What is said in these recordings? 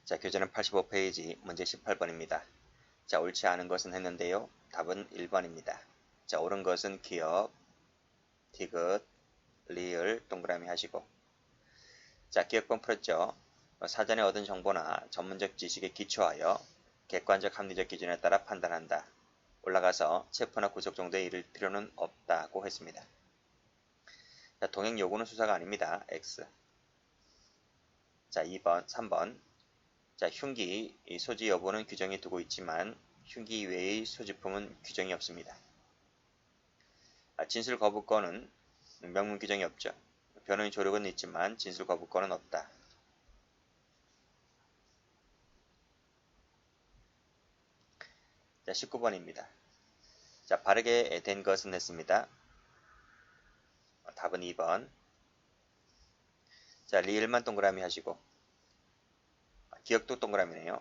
자, 교재는 85페이지 문제 18번입니다. 자, 옳지 않은 것은 했는데요. 답은 1번입니다. 자, 옳은 것은 기억, 디귿, 리을, 동그라미 하시고. 자, 기억번 풀었죠? 사전에 얻은 정보나 전문적 지식에 기초하여 객관적 합리적 기준에 따라 판단한다. 올라가서 체포나 구속 정도에 이를 필요는 없다고 했습니다. 자, 동행 요구는 수사가 아닙니다. X. 자, 2번, 3번. 자, 흉기 소지 여부는 규정이 두고 있지만 흉기 이외의 소지품은 규정이 없습니다. 진술 거부권은 명문 규정이 없죠. 변호인 조력은 있지만 진술 거부권은 없다. 자, 19번입니다. 자, 바르게 된 것은 했습니다. 답은 2번. 자, 리을만 동그라미 하시고. 기억도 동그라미네요.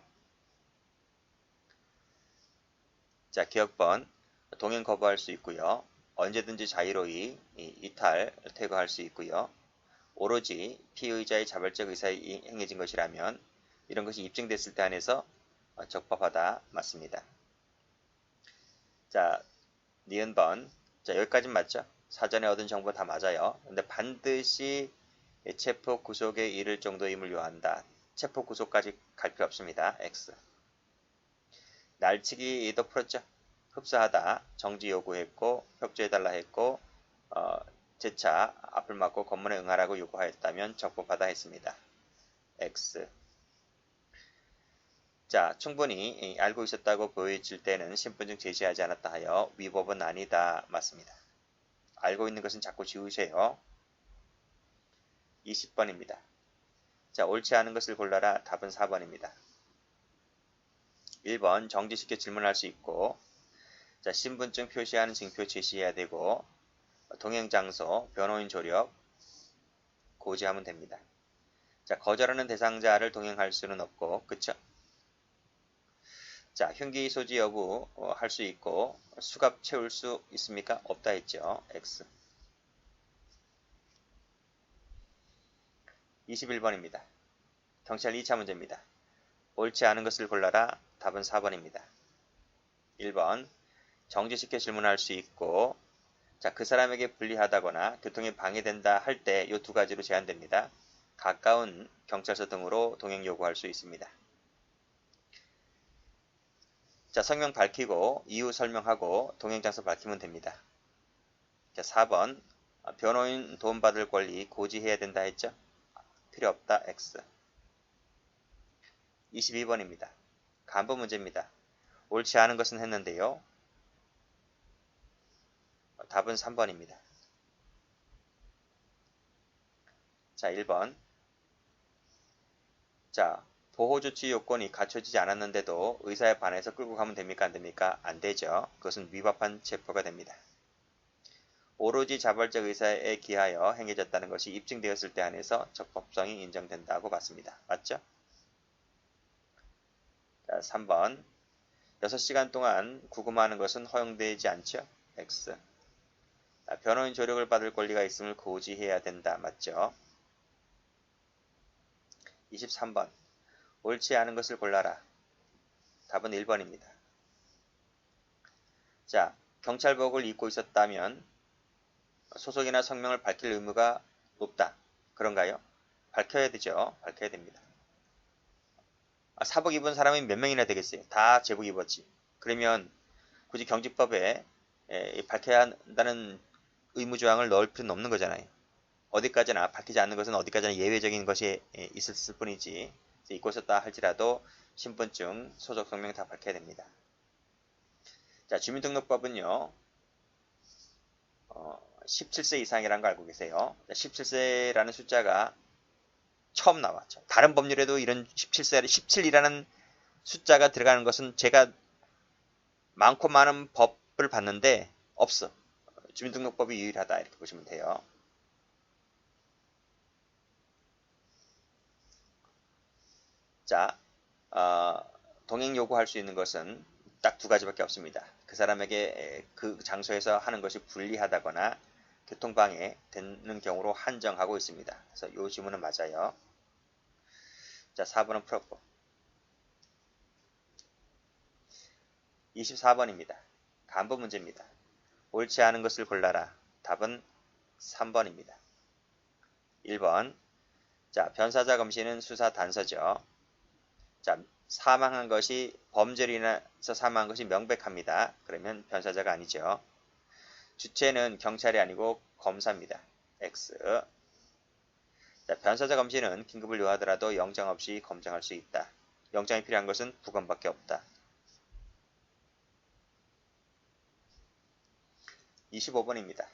자, 기억번 동행 거부할 수 있고요. 언제든지 자유로이 이탈, 퇴거할 수 있고요. 오로지 피의자의 자발적 의사에 행해진 것이라면 이런 것이 입증됐을 때 한해서 적법하다. 맞습니다. 자, 니은번. 자, 여기까지는 맞죠? 사전에 얻은 정보 다 맞아요. 근데 반드시 체포 구속에 이를 정도임을 요한다. 체포 구속까지 갈 필요 없습니다. X. 날치기도 풀었죠? 흡사하다. 정지 요구했고 협조해달라 했고 재차 앞을 막고 검문에 응하라고 요구하였다면 적법하다 했습니다. X. 자, 충분히 알고 있었다고 보여질 때는 신분증 제시하지 않았다 하여 위법은 아니다. 맞습니다. 알고 있는 것은 자꾸 지우세요. 20번입니다. 자, 옳지 않은 것을 골라라. 답은 4번입니다. 1번 정지시켜 질문할 수 있고, 자, 신분증 표시하는 징표 제시해야 되고, 동행장소, 변호인 조력, 고지하면 됩니다. 자, 거절하는 대상자를 동행할 수는 없고, 그쵸? 자, 흉기 소지 여부 할 수 있고, 수갑 채울 수 있습니까? 없다 했죠. X. 21번입니다. 경찰 2차 문제입니다. 옳지 않은 것을 골라라. 답은 4번입니다. 1번 정지시켜 질문할 수 있고, 자, 그 사람에게 불리하다거나 교통에 방해된다 할 때 이 두 가지로 제한됩니다. 가까운 경찰서 등으로 동행 요구할 수 있습니다. 자, 성명 밝히고 이유 설명하고 동행장소 밝히면 됩니다. 자, 4번 변호인 도움받을 권리 고지해야 된다 했죠? 필요 없다. X. 22번입니다. 간부 문제입니다. 옳지 않은 것은 했는데요. 답은 3번입니다. 자, 1번. 자, 보호조치 요건이 갖춰지지 않았는데도 의사에 반해서 끌고 가면 됩니까? 안 됩니까? 안 되죠. 그것은 위법한 체포가 됩니다. 오로지 자발적 의사에 기하여 행해졌다는 것이 입증되었을 때 한해서 적법성이 인정된다고 봤습니다. 맞죠? 자, 3번. 6시간 동안 구금하는 것은 허용되지 않죠? X. 변호인 조력을 받을 권리가 있음을 고지해야 된다. 맞죠? 23번. 옳지 않은 것을 골라라. 답은 1번입니다. 자, 경찰복을 입고 있었다면 소속이나 성명을 밝힐 의무가 높다. 그런가요? 밝혀야 되죠. 밝혀야 됩니다. 사복 입은 사람이 몇 명이나 되겠어요? 다 제복 입었지. 그러면 굳이 경직법에 밝혀야 한다는 의무조항을 넣을 필요는 없는 거잖아요. 어디까지나 밝히지 않는 것은 어디까지나 예외적인 것이 있었을 뿐이지 입고 있었다 할지라도 신분증, 소속 성명 다 밝혀야 됩니다. 자, 주민등록법은요. 17세 이상이라는 거 알고 계세요. 17세라는 숫자가 처음 나왔죠. 다른 법률에도 이런 17이라는 숫자가 들어가는 것은 제가 많고 많은 법을 봤는데 없어. 주민등록법이 유일하다 이렇게 보시면 돼요. 자, 동행 요구할 수 있는 것은 딱 두 가지밖에 없습니다. 그 사람에게 그 장소에서 하는 것이 불리하다거나 교통방해 되는 경우로 한정하고 있습니다. 그래서 이 지문은 맞아요. 자, 4번은 풀었고. 24번입니다. 간부 문제입니다. 옳지 않은 것을 골라라. 답은 3번입니다. 1번. 자, 변사자 검시는 수사 단서죠. 자, 사망한 것이 범죄로 인해서 사망한 것이 명백합니다. 그러면 변사자가 아니죠. 주체는 경찰이 아니고 검사입니다. X. 자, 변사자 검시는 긴급을 요하더라도 영장 없이 검증할 수 있다. 영장이 필요한 것은 부검밖에 없다. 25번입니다.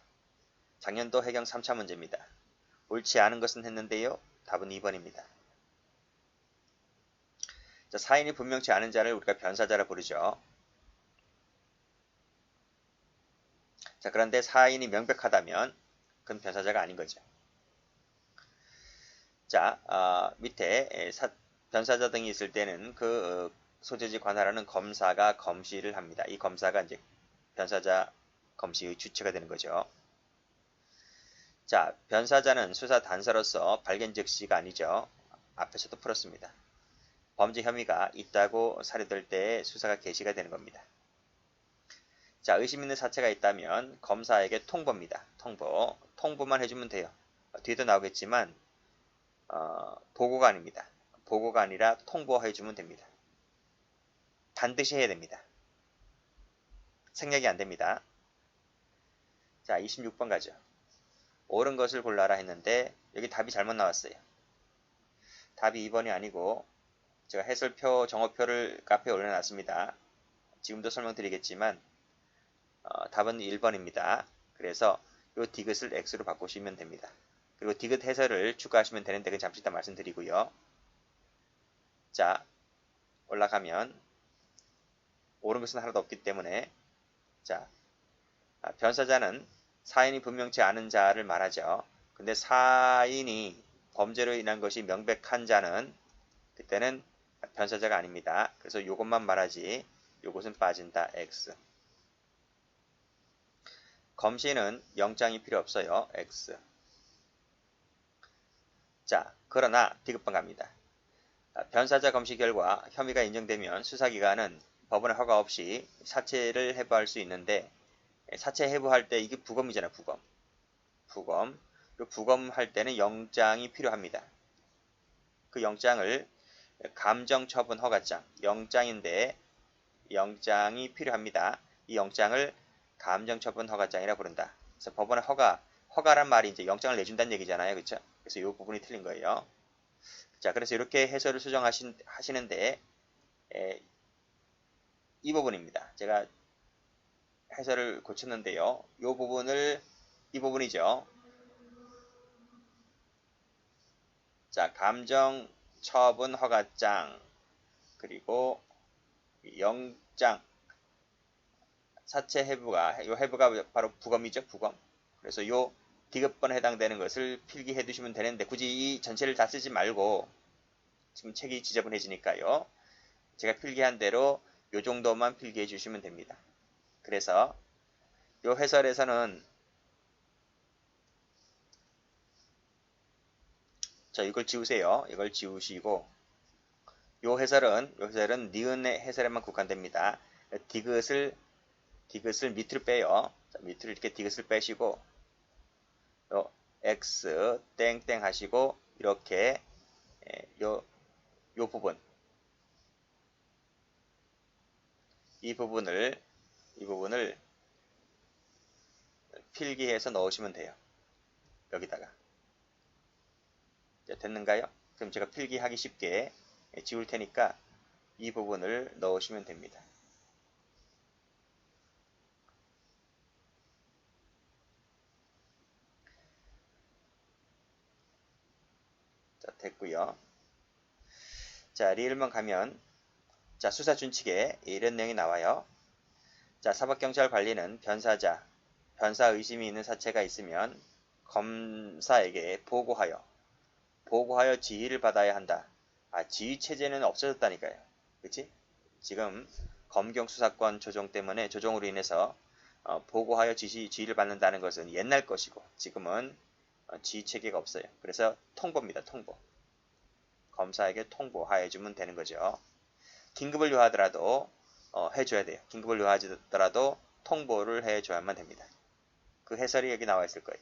작년도 해경 3차 문제입니다. 옳지 않은 것은 했는데요. 답은 2번입니다. 자, 사인이 분명치 않은 자를 우리가 변사자라 부르죠. 자, 그런데 사인이 명백하다면 그건 변사자가 아닌 거죠. 자, 밑에 변사자 등이 있을 때는 그 소재지 관할하는 검사가 검시를 합니다. 이 검사가 이제 변사자 검시의 주체가 되는 거죠. 자, 변사자는 수사 단서로서 발견 즉시가 아니죠. 앞에서도 풀었습니다. 범죄 혐의가 있다고 사료될 때에 수사가 개시가 되는 겁니다. 자, 의심 있는 사체가 있다면 검사에게 통보입니다. 통보만 해주면 돼요. 뒤에도 나오겠지만 보고가 아닙니다. 보고가 아니라 통보해주면 됩니다. 반드시 해야 됩니다. 생략이 안 됩니다. 자, 26번 가죠. 옳은 것을 골라라 했는데 여기 답이 잘못 나왔어요. 답이 2번이 아니고 제가 해설표, 정어표를 카페에 올려놨습니다. 지금도 설명드리겠지만 답은 1번입니다. 그래서 이 디귿을 x로 바꾸시면 됩니다. 그리고 디귿 해설을 추가하시면 되는데 그건 잠시 이따 말씀드리고요. 자, 올라가면 옳은 것은 하나도 없기 때문에 자, 변사자는 사인이 분명치 않은 자를 말하죠. 근데 사인이 범죄로 인한 것이 명백한 자는 그때는 변사자가 아닙니다. 그래서 이것만 말하지 이것은 빠진다. X. 검시는 영장이 필요 없어요. X. 자, 그러나 디귿번 갑니다. 변사자 검시 결과 혐의가 인정되면 수사기관은 법원의 허가 없이 사체를 해부할 수 있는데 사체 해부할 때 이게 부검이잖아. 부검. 부검할 때는 영장이 필요합니다. 그 영장을 감정처분 허가장, 영장인데 영장이 필요합니다. 이 영장을 감정처분 허가장이라 부른다. 그래서 법원의 허가란 말이 이제 영장을 내준다는 얘기잖아요. 그렇죠? 그래서 이 부분이 틀린 거예요. 자, 그래서 이렇게 해설을 수정하시는데 이 부분입니다. 제가 해설을 고쳤는데요. 이 부분이죠. 자, 감정처분 허가장 그리고 영장 사체 해부가 이 해부가 바로 부검이죠. 부검. 그래서 요 디귿번에 해당되는 것을 필기해 두시면 되는데 굳이 이 전체를 다 쓰지 말고 지금 책이 지저분해지니까요. 제가 필기한 대로 요 정도만 필기해 주시면 됩니다. 그래서 요 해설에서는 자, 이걸 지우세요. 이걸 지우시고 요 해설은 니은의 해설에만 국한됩니다. 디귿을 밑으로 빼요. 자, 밑으로 이렇게 디귿을 빼시고 요 x 땡땡 하시고 이렇게 요 부분 이 부분을 필기해서 넣으시면 돼요. 여기다가 됐는가요? 그럼 제가 필기하기 쉽게 지울 테니까 이 부분을 넣으시면 됩니다. 자, 됐고요. 자, 리을만 가면 자, 수사 준칙에 이런 내용이 나와요. 자, 사법경찰 관리는 변사 의심이 있는 사체가 있으면 검사에게 보고하여 지휘를 받아야 한다. 지휘 체제는 없어졌다니까요. 그치? 지금 검경 수사권 조정으로 인해서 보고하여 지휘를 받는다는 것은 옛날 것이고 지금은 지휘 체계가 없어요. 그래서 통보입니다. 통보. 검사에게 통보해 주면 되는 거죠. 긴급을 요하더라도 해줘야 돼요. 긴급을 요하더라도 통보를 해줘야만 됩니다. 그 해설이 여기 나와 있을 거예요.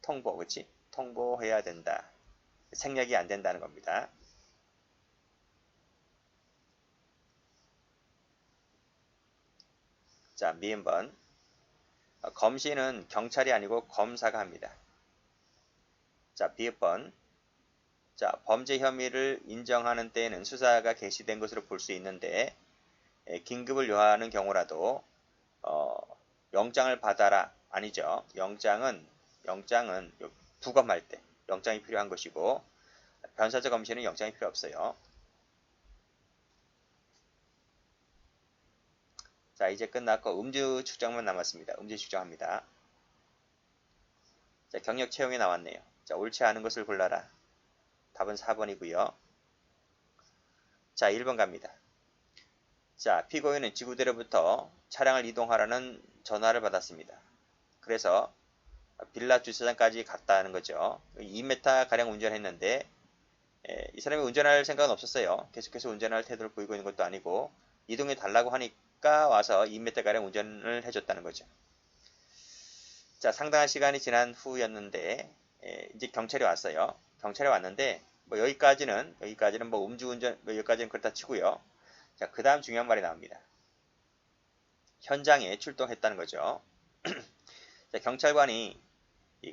통보, 그치? 통보해야 된다. 생략이 안 된다는 겁니다. 자, 미음번. 검시는 경찰이 아니고 검사가 합니다. 자, 비읍번. 자, 범죄 혐의를 인정하는 때에는 수사가 개시된 것으로 볼 수 있는데 긴급을 요하는 경우라도 영장을 받아라 아니죠. 영장은 부검할 때 영장이 필요한 것이고 변사적 검시는 영장이 필요 없어요. 자, 이제 끝났고 음주 측정만 남았습니다. 음주 측정합니다. 자, 경력 채용이 나왔네요. 자, 옳지 않은 것을 골라라. 답은 4번이고요. 자, 1번 갑니다. 자, 피고인은 지구대로부터 차량을 이동하라는 전화를 받았습니다. 그래서 빌라 주차장까지 갔다는 거죠. 2m가량 운전했는데 이 사람이 운전할 생각은 없었어요. 계속해서 운전할 태도를 보이고 있는 것도 아니고 이동해 달라고 하니까 와서 2m가량 운전을 해줬다는 거죠. 자, 상당한 시간이 지난 후였는데 이제 경찰이 왔어요. 경찰이 왔는데 뭐 여기까지는 뭐 음주운전 여기까지는 그렇다 치고요. 자, 그 다음 중요한 말이 나옵니다. 현장에 출동했다는 거죠. 자, 경찰관이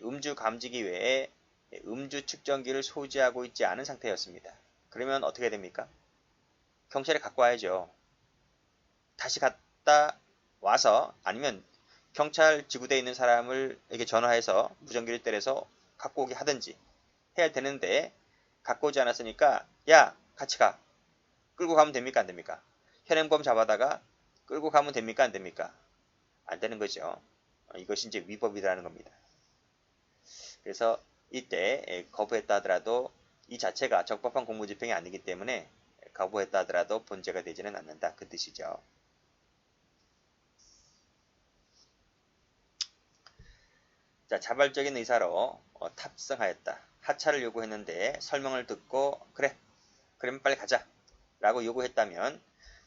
음주 감지기 외에 음주 측정기를 소지하고 있지 않은 상태였습니다. 그러면 어떻게 됩니까? 경찰에 갖고 와야죠. 다시 갔다 와서 아니면 경찰 지구대에 있는 사람에게 전화해서 무전기를 때려서 갖고 오게 하든지 해야 되는데 갖고 오지 않았으니까 야 같이 가. 끌고 가면 됩니까? 안 됩니까? 현행범 잡아다가 끌고 가면 됩니까? 안 됩니까? 안 되는 거죠. 이것이 이제 위법이라는 겁니다. 그래서 이때 거부했다 하더라도 이 자체가 적법한 공무집행이 아니기 때문에 거부했다 하더라도 본죄가 되지는 않는다. 그 뜻이죠. 자, 자발적인 의사로 탑승하였다. 하차를 요구했는데 설명을 듣고 그래 그러면 빨리 가자 라고 요구했다면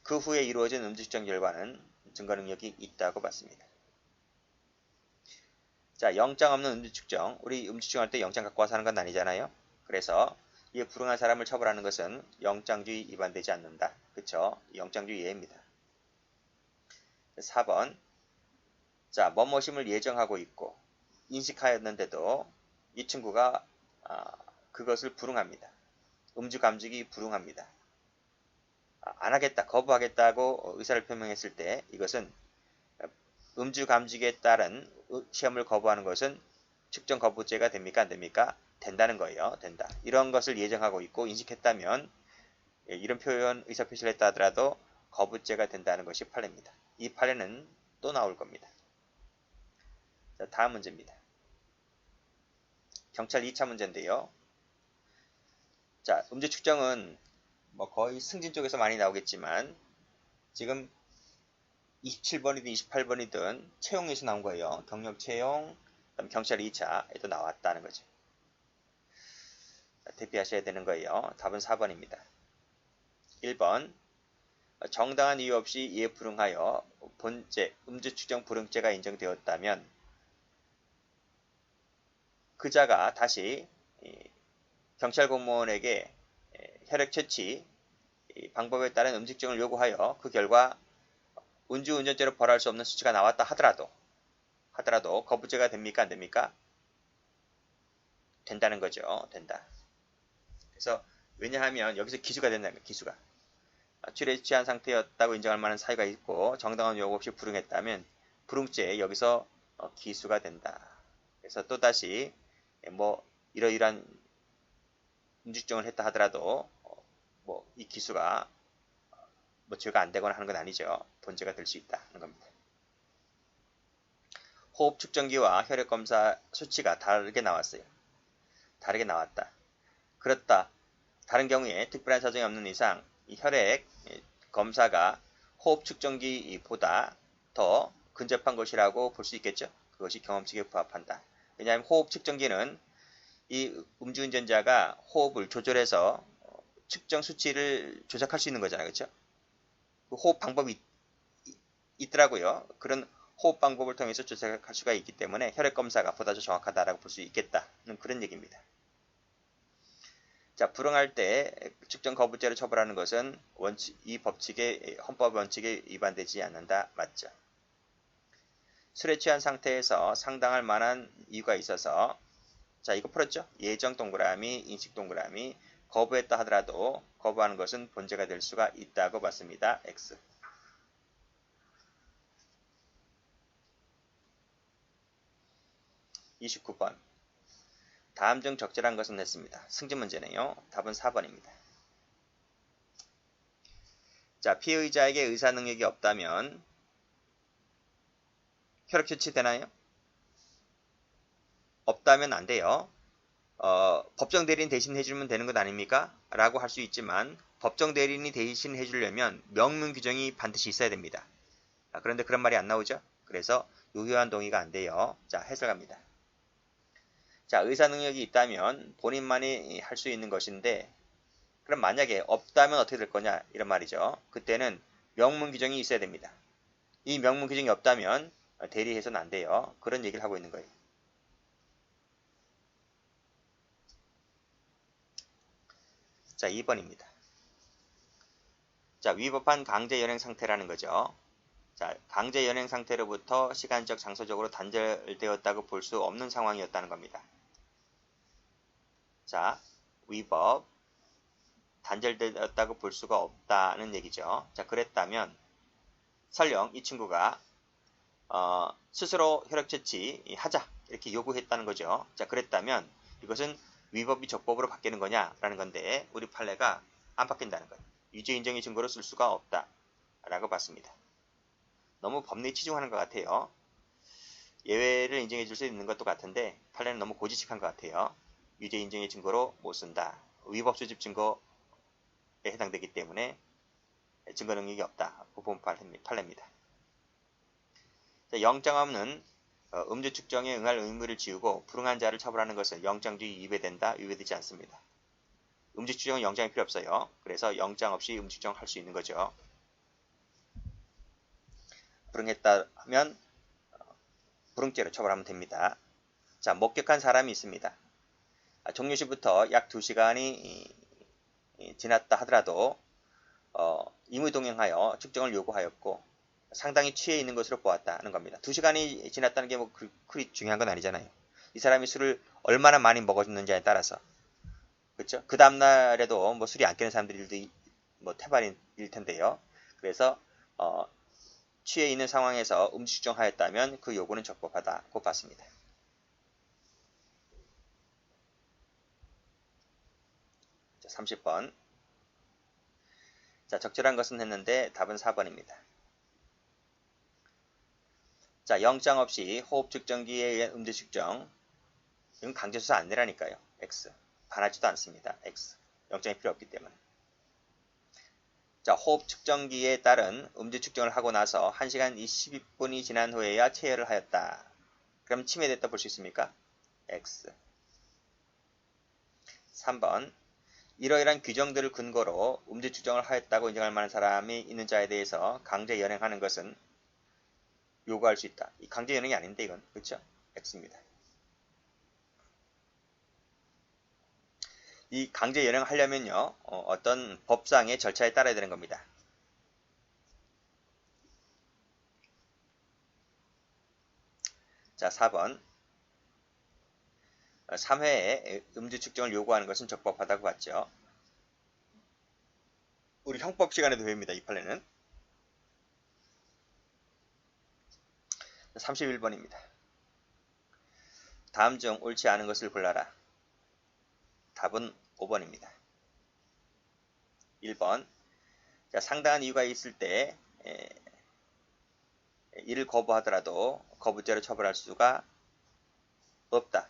그 후에 이루어진 음주 측정 결과는 증거 능력이 있다고 봤습니다. 자, 영장 없는 음주 측정. 우리 음주 측정할 때 영장 갖고 와서 하는 건 아니잖아요. 그래서 이에 불응한 사람을 처벌하는 것은 영장주의 위반되지 않는다. 그쵸? 영장주의 예입니다. 4번. 자, 뭐뭐심을 예정하고 있고 인식하였는데도 이 친구가 그것을 불응합니다. 음주 감지기 불응합니다. 안 하겠다, 거부하겠다고 의사를 표명했을 때 이것은 음주 감지기에 따른 시험을 거부하는 것은 측정 거부죄가 됩니까? 안 됩니까? 된다는 거예요. 된다. 이런 것을 예정하고 있고 인식했다면 이런 표현 의사표시를 했다 하더라도 거부죄가 된다는 것이 판례입니다. 이 판례는 또 나올 겁니다. 자, 다음 문제입니다. 경찰 2차 문제인데요. 자, 음주 측정은 뭐 거의 승진 쪽에서 많이 나오겠지만 지금 27번이든 28번이든 채용에서 나온 거예요. 경력 채용, 그다음 경찰 2차에도 나왔다는 거죠. 대피하셔야 되는 거예요. 답은 4번입니다. 1번. 정당한 이유 없이 이에 불응하여 본죄, 음주 측정 불응죄가 인정되었다면 그자가 다시 경찰 공무원에게 혈액 채취 방법에 따른 음주 측정을 요구하여 그 결과 음주운전죄로 벌할 수 없는 수치가 나왔다 하더라도 거부죄가 됩니까? 안 됩니까? 된다는 거죠. 된다. 그래서 왜냐하면 여기서 기수가 된다는 거예요. 기수가. 취에 취한 상태였다고 인정할 만한 사유가 있고 정당한 요구 없이 불응했다면 불응죄에 여기서 기수가 된다. 그래서 또다시 뭐 이러이러한 음주측정을 했다 하더라도 뭐 이 기수가 뭐 죄가 안 되거나 하는 건 아니죠. 본죄가 될 수 있다는 겁니다. 호흡 측정기와 혈액 검사 수치가 다르게 나왔어요. 다르게 나왔다. 그렇다. 다른 경우에 특별한 사정이 없는 이상 이 혈액 검사가 호흡 측정기보다 더 근접한 것이라고 볼 수 있겠죠. 그것이 경험칙에 부합한다. 왜냐하면 호흡 측정기는 이 음주운전자가 호흡을 조절해서 측정 수치를 조작할 수 있는 거잖아요. 그렇죠? 그 호흡 방법이 있더라고요. 그런 호흡 방법을 통해서 조작할 수가 있기 때문에 혈액 검사가 보다 더 정확하다라고 볼 수 있겠다는 그런 얘기입니다. 자, 불응할 때 측정 거부죄로 처벌하는 것은 이 법칙의 헌법 원칙에 위반되지 않는다. 맞죠? 술에 취한 상태에서 상당할 만한 이유가 있어서 자, 이거 풀었죠? 예정 동그라미, 인식 동그라미 거부했다 하더라도 거부하는 것은 본죄가 될 수가 있다고 봤습니다. X. 29번. 다음 중 적절한 것은 했습니다. 승진 문제네요. 답은 4번입니다. 자, 피의자에게 의사 능력이 없다면 혈액 채취되나요? 없다면 안 돼요. 법정 대리인 대신 해주면 되는 것 아닙니까? 라고 할 수 있지만 법정 대리인이 대신 해주려면 명문 규정이 반드시 있어야 됩니다. 그런데 그런 말이 안 나오죠? 그래서 유효한 동의가 안 돼요. 자, 해석합니다. 자, 의사 능력이 있다면 본인만이 할 수 있는 것인데 그럼 만약에 없다면 어떻게 될 거냐 이런 말이죠. 그때는 명문 규정이 있어야 됩니다. 이 명문 규정이 없다면 대리해서는 안 돼요. 그런 얘기를 하고 있는 거예요. 자, 2번입니다. 자, 위법한 강제 연행 상태라는 거죠. 자, 강제 연행 상태로부터 시간적, 장소적으로 단절되었다고 볼 수 없는 상황이었다는 겁니다. 자, 위법, 단절되었다고 볼 수가 없다는 얘기죠. 자, 그랬다면 설령 이 친구가 스스로 혈액 채취하자 이렇게 요구했다는 거죠. 자, 그랬다면 이것은 위법이 적법으로 바뀌는 거냐라는 건데 우리 판례가 안 바뀐다는 거예요. 유죄 인정의 증거로 쓸 수가 없다 라고 봤습니다. 너무 법리에 치중하는 것 같아요. 예외를 인정해 줄 수 있는 것도 같은데 판례는 너무 고지식한 것 같아요. 유죄 인정의 증거로 못 쓴다. 위법 수집 증거에 해당되기 때문에 증거 능력이 없다. 본 판례입니다. 자, 영장 없는 음주 측정에 응할 의무를 지우고 불응한 자를 처벌하는 것은 영장주의 위배된다. 위배되지 않습니다. 음주 측정은 영장이 필요 없어요. 그래서 영장 없이 음주 측정을 할 수 있는 거죠. 불응했다 하면 불응죄로 처벌하면 됩니다. 자, 목격한 사람이 있습니다. 종료시부터 약 2시간이 지났다 하더라도 임의동행하여 측정을 요구하였고 상당히 취해 있는 것으로 보았다는 겁니다. 2시간이 지났다는 게 뭐 그리 중요한 건 아니잖아요. 이 사람이 술을 얼마나 많이 먹었는지에 따라서 그렇죠? 그 다음날에도 뭐 술이 안 깨는 사람들도 뭐 태반일 텐데요. 그래서 취해 있는 상황에서 음주 측정하였다면 그 요구는 적법하다고 봤습니다. 자, 30번. 자, 적절한 것은 했는데 답은 4번입니다. 자, 영장 없이 호흡 측정기에 의한 음주 측정. 이건 강제수사 안 내라니까요. X. 반하지도 않습니다. X. 영장이 필요 없기 때문에. 자, 호흡 측정기에 따른 음주 측정을 하고 나서 1시간 20분이 지난 후에야 체열을 하였다. 그럼 침해됐다 볼 수 있습니까? X. 3번. 이러이러한 규정들을 근거로 음주 측정을 하였다고 인정할 만한 사람이 있는 자에 대해서 강제 연행하는 것은 요구할 수 있다. 이 강제 연행이 아닌데 이건 그렇죠? X입니다. 이 강제 연행을 하려면요. 어떤 법상의 절차에 따라야 되는 겁니다. 자, 4번. 3회에 음주 측정을 요구하는 것은 적법하다고 봤죠. 우리 형법 시간에도 배웁니다. 이 판례는. 31번입니다. 다음 중 옳지 않은 것을 골라라. 답은 5번입니다. 1번. 자, 상당한 이유가 있을 때 이를 거부하더라도 거부죄로 처벌할 수가 없다.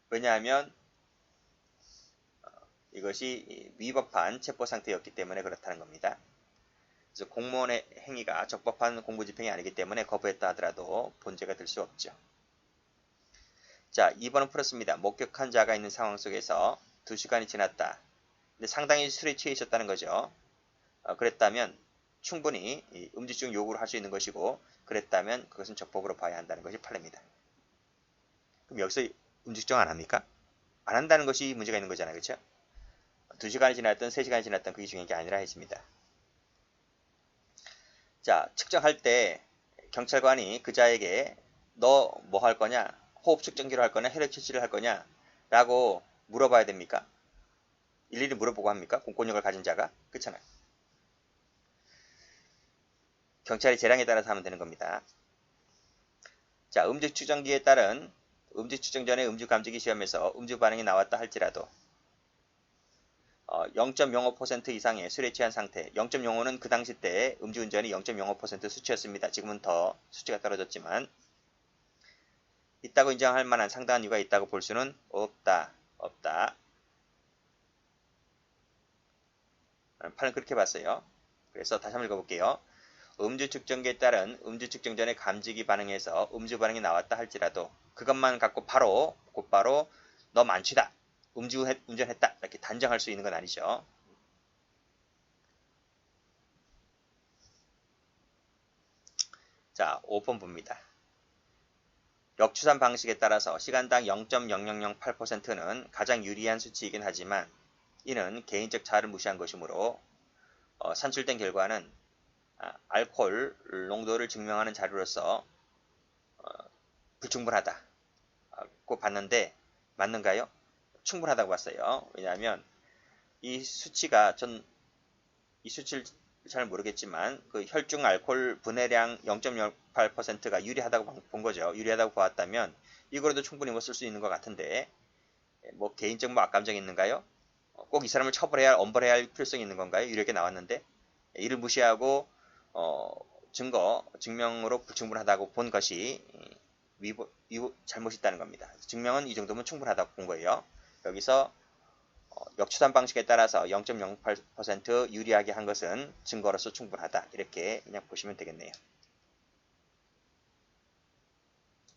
왜냐하면 이것이 위법한 체포상태였기 때문에 그렇다는 겁니다. 그래서 공무원의 행위가 적법한 공무집행이 아니기 때문에 거부했다 하더라도 본죄가 될 수 없죠. 자, 2번은 풀었습니다. 목격한 자가 있는 상황 속에서 2시간이 지났다. 근데 상당히 술에 취해 있었다는 거죠. 그랬다면 충분히 이 음주측정 요구를 할 수 있는 것이고 그랬다면 그것은 적법으로 봐야 한다는 것이 판례입니다. 그럼 여기서 음주측정 안 합니까? 안 한다는 것이 문제가 있는 거잖아요. 그렇죠? 2시간이 지났든 3시간이 지났든 그게 중요한 게 아니라 했습니다. 자, 측정할 때 경찰관이 그자에게 너 뭐 할 거냐? 호흡 측정기로 할 거냐? 혈액 채취를 할 거냐? 라고 물어봐야 됩니까? 일일이 물어보고 합니까? 공권력을 가진 자가? 그렇잖아요. 경찰이 재량에 따라서 하면 되는 겁니다. 자, 음주 측정기에 따른 음주 측정 전에 음주 감지기 시험에서 음주 반응이 나왔다 할지라도 0.05% 이상의 술에 취한 상태. 0.05는 그 당시 때 음주운전이 0.05% 수치였습니다. 지금은 더 수치가 떨어졌지만 있다고 인정할 만한 상당한 이유가 있다고 볼 수는 없다. 판을 그렇게 봤어요. 그래서 다시 한번 읽어볼게요. 음주 측정기에 따른 음주 측정 전의 감지기 반응에서 음주 반응이 나왔다 할지라도 그것만 갖고 곧바로 너 만취다. 운전했다. 이렇게 단정할 수 있는 건 아니죠. 자, 5번 봅니다. 역추산 방식에 따라서 시간당 0.0008%는 가장 유리한 수치이긴 하지만 이는 개인적 차를 무시한 것이므로 산출된 결과는 알코올 농도를 증명하는 자료로서 불충분하다고 봤는데 맞는가요? 충분하다고 봤어요. 왜냐하면 이 수치가 이 수치를 잘 모르겠지만 그 혈중 알코올 분해량 0.08%가 유리하다고 본 거죠. 유리하다고 보았다면 이거로도 충분히 쓸 수 있는 것 같은데 뭐 개인적 악감정이 있는가요? 꼭 이 사람을 처벌해야 할, 엄벌해야 할 필요성이 있는 건가요? 이렇게 나왔는데 이를 무시하고 증명으로 불충분하다고 본 것이 잘못이 있다는 겁니다. 증명은 이 정도면 충분하다고 본 거예요. 여기서 역추산 방식에 따라서 0.08% 유리하게 한 것은 증거로서 충분하다. 이렇게 그냥 보시면 되겠네요.